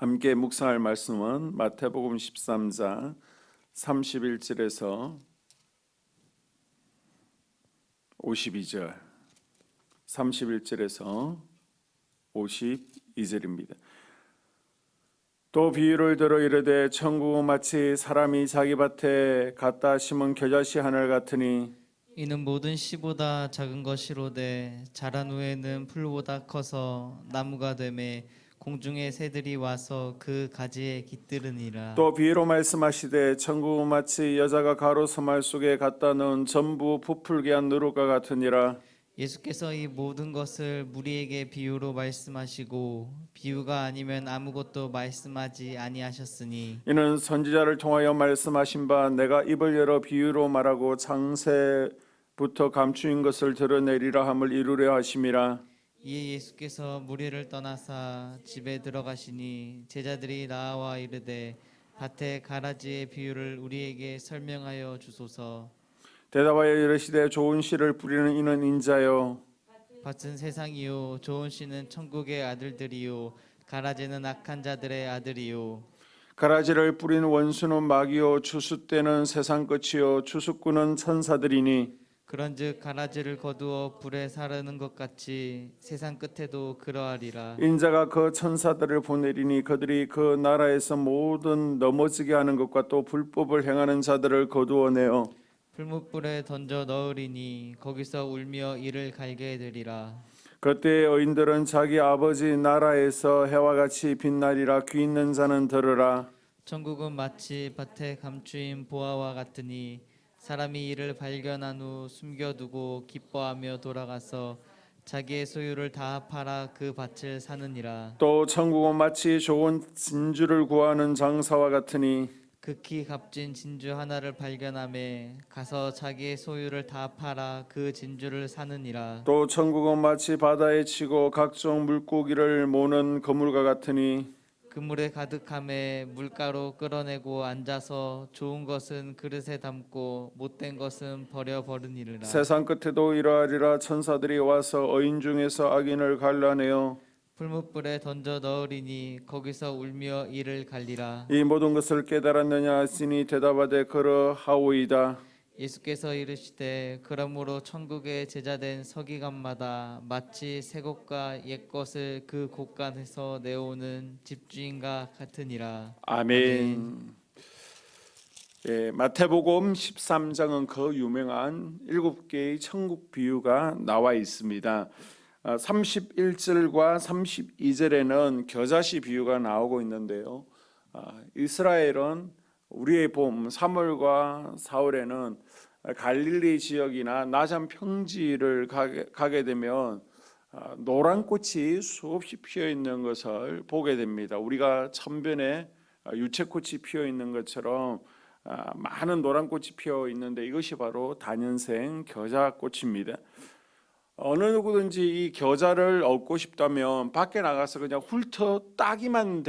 함께 묵상할 말씀은 마태복음 13장 31절에서 52절, 31절에서 52절입니다. 또 비유를 들어 이르되 천국은 마치 사람이 자기 밭에 갖다 심은 겨자씨 하늘 같으니 이는 모든 씨보다 작은 것이로되 자란 후에는 풀보다 커서 나무가 되매 공중의 새들이 와서 그 가지에 깃들으니라. 또 비유로 말씀하시되 천국은 마치 여자가 가로 서말 속에 갖다 넣은 전부 부풀게 한 누룩과 같으니라. 예수께서 이 모든 것을 무리에게 비유로 말씀하시고 비유가 아니면 아무것도 말씀하지 아니하셨으니 이는 선지자를 통하여 말씀하신 바 내가 입을 열어 비유로 말하고 창세부터 감추인 것을 드러내리라 함을 이루려 하심이라. 이에 예수께서 무리를 떠나사 집에 들어가시니 제자들이 나와 이르되 밭의 가라지의 비유를 우리에게 설명하여 주소서. 대답하여 이르시되 좋은 씨를 뿌리는 이는 인자요 밭은 세상이요 좋은 씨는 천국의 아들들이요 가라지는 악한 자들의 아들이요. 가라지를 뿌리는 원수는 마귀요 추수 때는 세상 끝이요 추수꾼은 천사들이니 그런즉 가라지를 거두어 불에 사르는 것 같이 세상 끝에도 그러하리라. 인자가 그 천사들을 보내리니 그들이 그 나라에서 모든 넘어지게 하는 것과 또 불법을 행하는 자들을 거두어내어 풀무불에 던져 넣으리니 거기서 울며 이를 갈게 되리라. 그때 의인들은 자기 아버지 나라에서 해와 같이 빛나리라. 귀 있는 자는 들으라. 천국은 마치 밭에 감추인 보화와 같으니 사람이 이를 발견한 후 숨겨두고 기뻐하며 돌아가서 자기의 소유를 다 팔아 그 밭을 사느니라. 또 천국은 마치 좋은 진주를 구하는 장사와 같으니 극히 값진 진주 하나를 발견하매 가서 자기의 소유를 다 팔아 그 진주를 사느니라. 또 천국은 마치 바다에 치고 각종 물고기를 모는 그물과 같으니 그물에 가득함에 물가로 끌어내고 앉아서 좋은 것은 그릇에 담고 못된 것은 버려 버리니라. 세상 끝에도 이러하리라. 천사들이 와서 의인 중에서 악인을 갈라내어 풀무불에 던져 넣으리니 거기서 울며 이를 갈리라. 이 모든 것을 깨달았느냐 하시니 대답하되 그러하오이다. 예수께서 이르시되 그러므로 천국의 제자된 서기관마다 마치 새 것과 옛 것을 그 곳간에서 내오는 집주인과 같으니라. 아멘. 예, 마태복음 13장은 그 유명한 7개의 천국 비유가 나와 있습니다. 31절과 32절에는 겨자씨 비유가 나오고 있는데요. 이스라엘은 우리의 봄 3월과 4월에는 갈릴리 지역이나 나잔 평지를 가게 되면 노란 꽃이 수없이 피어 있는 것을 보게 됩니다. 우리가 천변에 유채꽃이 피어 있는 것처럼 많은 노란 꽃이 피어 있는데 이것이 바로 다년생 겨자꽃입니다. 어느 누구든지 이 겨자를 얻고 싶다면 밖에 나가서 그냥 훑어 따기만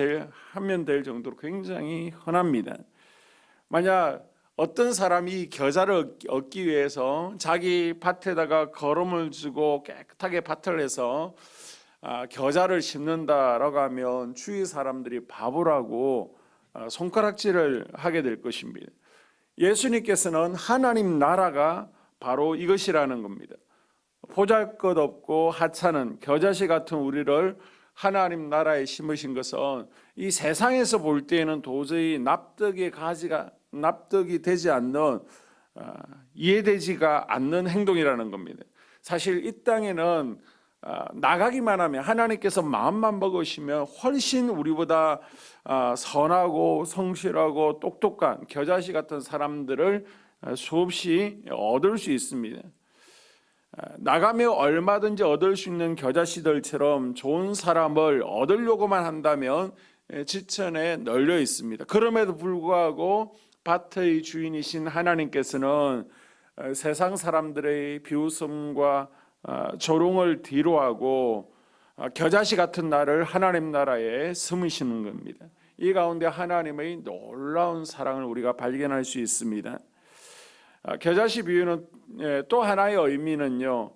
하면 될 정도로 굉장히 흔합니다. 만약 어떤 사람이 겨자를 얻기 위해서 자기 밭에다가 거름을 주고 깨끗하게 밭을 해서 겨자를 심는다라고 하면 주위 사람들이 바보라고 손가락질을 하게 될 것입니다. 예수님께서는 하나님 나라가 바로 이것이라는 겁니다. 보잘것없고 하찮은 겨자씨 같은 우리를 하나님 나라에 심으신 것은 이 세상에서 볼 때에는 도저히 납득이 되지 않는 이해되지가 않는 행동이라는 겁니다. 사실 이 땅에는 나가기만 하면 하나님께서 마음만 먹으시면 훨씬 우리보다 선하고 성실하고 똑똑한 겨자씨 같은 사람들을 수없이 얻을 수 있습니다. 나가며 얼마든지 얻을 수 있는 겨자씨들처럼 좋은 사람을 얻으려고만 한다면 지천에 널려 있습니다. 그럼에도 불구하고 밭의 주인이신 하나님께서는 세상 사람들의 비웃음과 조롱을 뒤로하고 겨자씨 같은 나를 하나님 나라에 심으시는 겁니다. 이 가운데 하나님의 놀라운 사랑을 우리가 발견할 수 있습니다. 겨자씨 비유는 또 하나의 의미는요,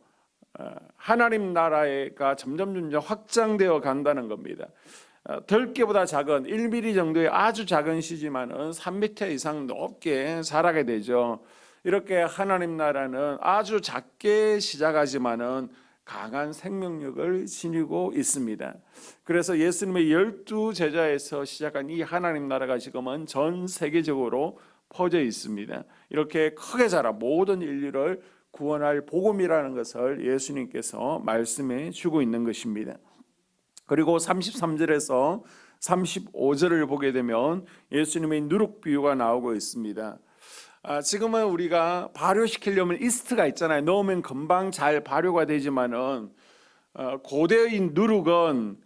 하나님 나라가 점점 확장되어 간다는 겁니다. 들깨보다 작은 1mm 정도의 아주 작은 씨지만은 3m 이상 높게 자라게 되죠. 이렇게 하나님 나라는 아주 작게 시작하지만은 강한 생명력을 지니고 있습니다. 그래서 예수님의 12제자에서 시작한 이 하나님 나라가 지금은 전 세계적으로 퍼져 있습니다. 이렇게 크게 자라 모든 인류를 구원할 복음이라는 것을 예수님께서 말씀해 주고 있는 것입니다. 그리고 33절에서 35절을 보게 되면 예수님의 누룩 비유가 나오고 있습니다. 지금은 우리가 발효시키려면 이스트가 있잖아요. 넣으면 금방 잘 발효가 되지만은 고대의 누룩은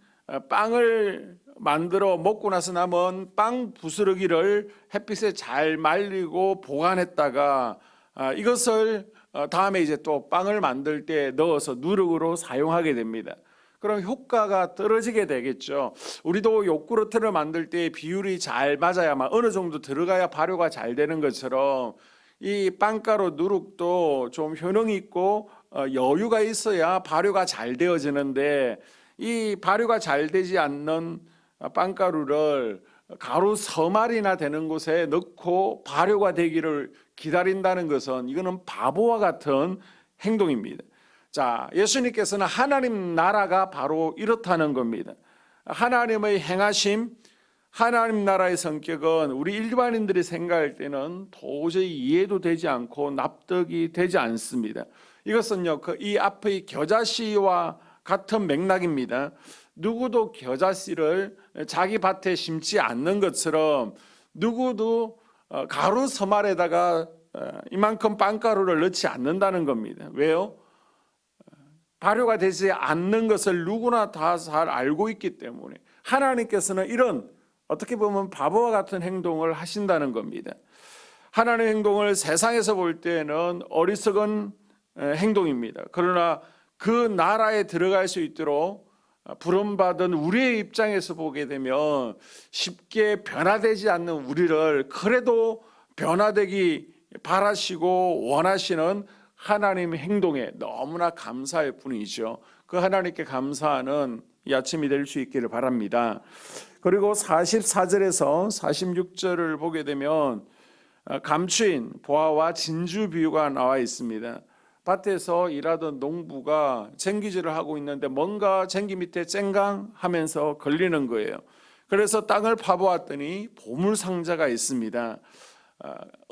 빵을 만들어 먹고 나서 남은 빵 부스러기를 햇빛에 잘 말리고 보관했다가 이것을 다음에 이제 또 빵을 만들 때 넣어서 누룩으로 사용하게 됩니다. 그럼 효과가 떨어지게 되겠죠. 우리도 요구르트를 만들 때 비율이 잘 맞아야만 어느 정도 들어가야 발효가 잘 되는 것처럼 이 빵가루 누룩도 좀 효능이 있고 여유가 있어야 발효가 잘 되어지는데 이 발효가 잘 되지 않는 빵가루를 가루 서말이나 되는 곳에 넣고 발효가 되기를 기다린다는 것은 이거는 바보와 같은 행동입니다. 자, 예수님께서는 하나님 나라가 바로 이렇다는 겁니다. 하나님의 행하심, 하나님 나라의 성격은 우리 일반인들이 생각할 때는 도저히 이해도 되지 않고 납득이 되지 않습니다. 이것은요, 이 앞의 겨자씨와 같은 맥락입니다. 누구도 겨자씨를 자기 밭에 심지 않는 것처럼 누구도 가루 서말에다가 이만큼 빵가루를 넣지 않는다는 겁니다. 왜요? 발효가 되지 않는 것을 누구나 다 잘 알고 있기 때문에 하나님께서는 이런 어떻게 보면 바보와 같은 행동을 하신다는 겁니다. 하나님의 행동을 세상에서 볼 때는 어리석은 행동입니다. 그러나 그 나라에 들어갈 수 있도록 부름받은 우리의 입장에서 보게 되면 쉽게 변화되지 않는 우리를 그래도 변화되기 바라시고 원하시는 하나님의 행동에 너무나 감사할 뿐이죠. 그 하나님께 감사하는 이 아침이 될 수 있기를 바랍니다. 그리고 44절에서 46절을 보게 되면 감추인 보아와 진주 비유가 나와 있습니다. 밭에서 일하던 농부가 쟁기질을 하고 있는데 뭔가 쟁기 밑에 쨍강 하면서 걸리는 거예요. 그래서 땅을 파보았더니 보물 상자가 있습니다.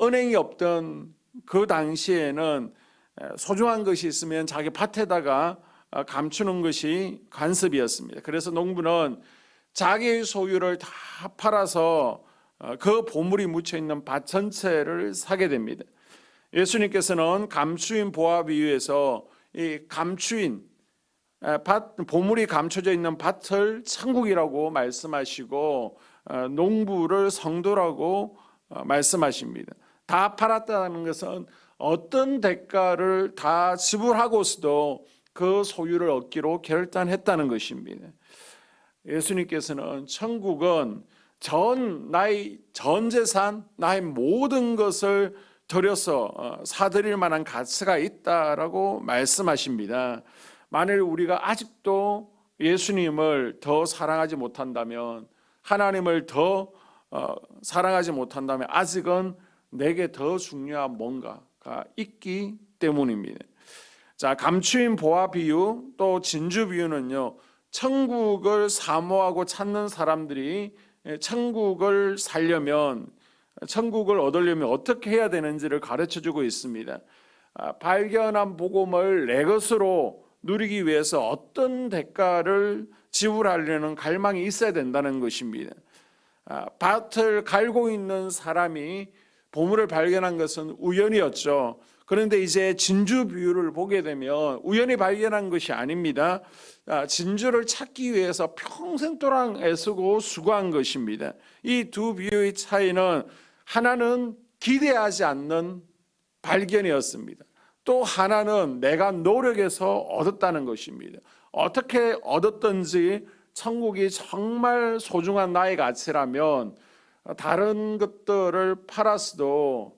은행이 없던 그 당시에는 소중한 것이 있으면 자기 밭에다가 감추는 것이 관습이었습니다. 그래서 농부는 자기의 소유를 다 팔아서 그 보물이 묻혀 있는 밭 전체를 사게 됩니다. 예수님께서는 감추인 보아 비유에서 이 감추인 밭, 보물이 감춰져 있는 밭을 천국이라고 말씀하시고 농부를 성도라고 말씀하십니다. 다 팔았다는 것은 어떤 대가를 다 지불하고서도 그 소유를 얻기로 결단했다는 것입니다. 예수님께서는 천국은 나의 전 재산, 나의 모든 것을 들여서 사드릴 만한 가치가 있다라고 말씀하십니다. 만일 우리가 아직도 예수님을 더 사랑하지 못한다면, 하나님을 더 사랑하지 못한다면 아직은 내게 더 중요한 뭔가가 있기 때문입니다. 자, 감추인 보아 비유 또 진주 비유는요, 천국을 사모하고 찾는 사람들이 천국을 살려면, 천국을 얻으려면 어떻게 해야 되는지를 가르쳐주고 있습니다. 발견한 복음을 내 것으로 누리기 위해서 어떤 대가를 지불하려는 갈망이 있어야 된다는 것입니다. 밭을 갈고 있는 사람이 보물을 발견한 것은 우연이었죠. 그런데 이제 진주 비유를 보게 되면 우연히 발견한 것이 아닙니다. 진주를 찾기 위해서 평생 동안 애쓰고 수고한 것입니다. 이 두 비유의 차이는 하나는 기대하지 않는 발견이었습니다. 또 하나는 내가 노력해서 얻었다는 것입니다. 어떻게 얻었든지 천국이 정말 소중한 나의 가치라면 다른 것들을 팔았어도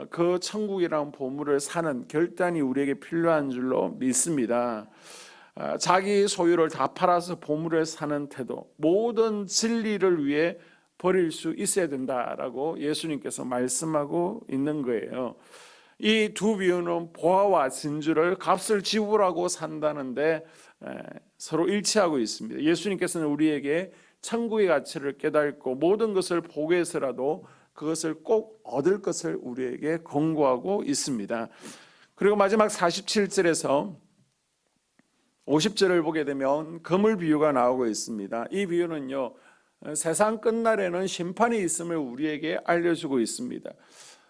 그 천국이라는 보물을 사는 결단이 우리에게 필요한 줄로 믿습니다. 자기 소유를 다 팔아서 보물을 사는 태도, 모든 진리를 위해 버릴 수 있어야 된다라고 예수님께서 말씀하고 있는 거예요. 이 두 비유는 보화와 진주를 값을 지불하고 산다는데 서로 일치하고 있습니다. 예수님께서는 우리에게 천국의 가치를 깨닫고 모든 것을 포기해서라도 그것을 꼭 얻을 것을 우리에게 권고하고 있습니다. 그리고 마지막 47절에서 50절을 보게 되면 그물 비유가 나오고 있습니다. 이 비유는요, 세상 끝날에는 심판이 있음을 우리에게 알려주고 있습니다.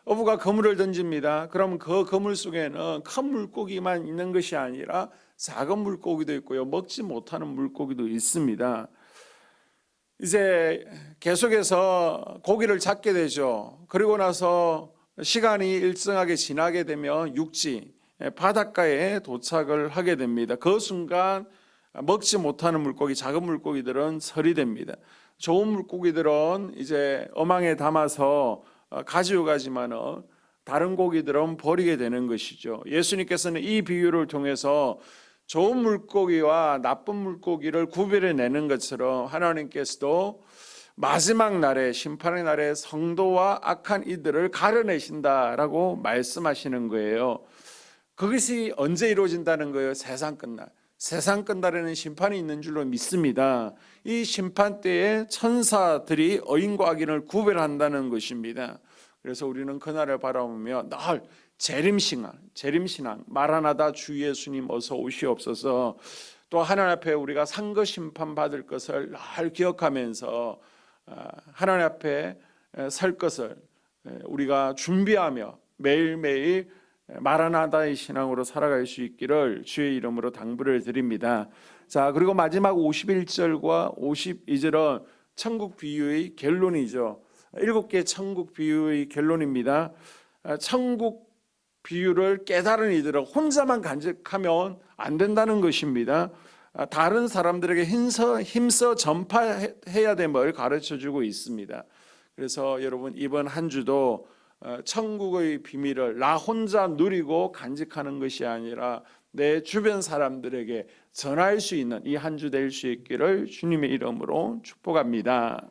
어부가 그물을 던집니다. 그럼 그 그물 속에는 큰 물고기만 있는 것이 아니라 작은 물고기도 있고요, 먹지 못하는 물고기도 있습니다. 이제 계속해서 고기를 잡게 되죠. 그리고 나서 시간이 일정하게 지나게 되면 육지, 바닷가에 도착을 하게 됩니다. 그 순간 먹지 못하는 물고기, 작은 물고기들은 설이 됩니다. 좋은 물고기들은 이제 어망에 담아서 가지고 가지만은 다른 고기들은 버리게 되는 것이죠. 예수님께서는 이 비유를 통해서 좋은 물고기와 나쁜 물고기를 구별해내는 것처럼 하나님께서도 마지막 날에, 심판의 날에 성도와 악한 이들을 가려내신다라고 말씀하시는 거예요. 그것이 언제 이루어진다는 거예요? 세상 끝날. 세상 끝날에는 심판이 있는 줄로 믿습니다. 이 심판 때에 천사들이 의인과 악인을 구별한다는 것입니다. 그래서 우리는 그날을 바라보며 늘 재림신앙, 마라나다 주 예수님 어서 오시옵소서, 또 하나님 앞에 우리가 상거 심판 받을 것을 늘 기억하면서 하나님 앞에 설 것을 우리가 준비하며 매일매일 마라나다의 신앙으로 살아갈 수 있기를 주의 이름으로 당부를 드립니다. 자, 그리고 마지막 51절과 52절은 천국 비유의 결론이죠. 7개 천국 비유의 결론입니다. 천국 비유를 깨달은 이들은 혼자만 간직하면 안 된다는 것입니다. 다른 사람들에게 힘써 전파해야 됨을 가르쳐주고 있습니다. 그래서 여러분, 이번 한 주도 천국의 비밀을 나 혼자 누리고 간직하는 것이 아니라 내 주변 사람들에게 전할 수 있는 이 한 주 될 수 있기를 주님의 이름으로 축복합니다.